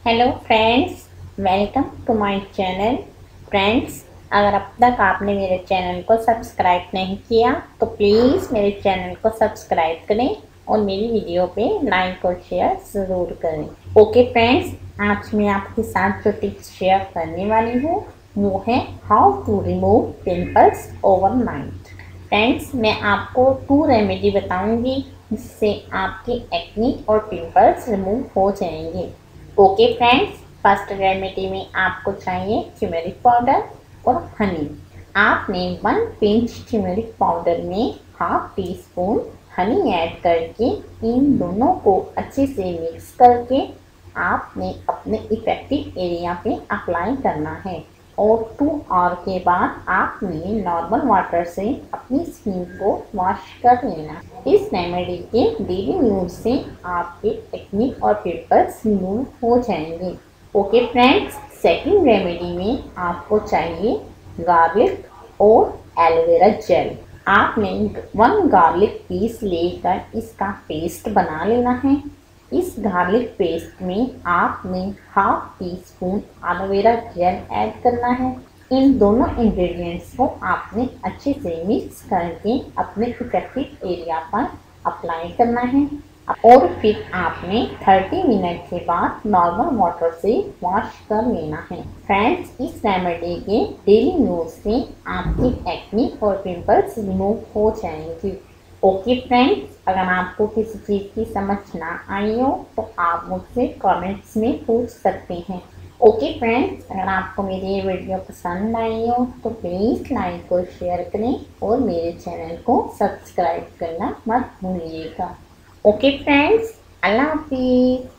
Hello friends, welcome to my channel. Friends, अगर अब तक आपने मेरे चैनल को सब्सक्राइब नहीं किया तो प्लीज़ मेरे चैनल को सब्सक्राइब करें और मेरी वीडियो पे लाइक और शेयर ज़रूर करें। ओके फ्रेंड्स, आज मैं आपके साथ जो टिप्स शेयर करने वाली हूँ वो है how to remove pimples overnight. Friends, मैं आपको 2 रेमेडी बताऊंगी जिससे आपके एक्ने और पिंपल्स रिमूव हो जाएंगे। ओके फ्रेंड्स, फर्स्ट रेमेडी में आपको चाहिए टर्मरिक पाउडर और हनी। आपने 1 पिंच टर्मरिक पाउडर में half tea spoon honey add करके इन दोनों को अच्छे से मिक्स करके आपने अपने इफेक्टिव एरिया पे अप्लाई करना है और 2 आवर के बाद आपने नॉर्मल वाटर से अपनी स्किन को वॉश कर लेना। इस रेमेडी के डेली यूज से आपके एक्ने और पिंपल्स रिमूव हो जाएंगे। ओके फ्रेंड्स, सेकंड रेमेडी में आपको चाहिए गार्लिक और एलोवेरा जेल। आपने 1 गार्लिक पीस लेकर इसका पेस्ट बना लेना है। इस गार्लिक पेस्ट में आपने half tea spoon aloe vera gel add करना है। इन दोनों इंग्रेडिएंट्स को आपने अच्छे से मिक्स करके अपने इफेक्टिव एरिया पर अप्लाई करना है और फिर आपने 30 मिनट के बाद नॉर्मल वाटर से वॉश कर लेना है। फ्रेंड्स, इस रेमेडी के डेली यूज से आपकी एक्ने और पिंपल्स रिमूव हो जाएंगे। ओके फ्रेंड्स, अगर आपको किसी चीज़ की समझ ना आई हो तो आप मुझसे कमेंट्स में पूछ सकते हैं। ओके फ्रेंड्स, अगर आपको मेरी ये वीडियो पसंद आई हो तो प्लीज़ लाइक और शेयर करें और मेरे चैनल को सब्सक्राइब करना मत भूलिएगा। ओके फ्रेंड्स, अल्लाह हाफिज़।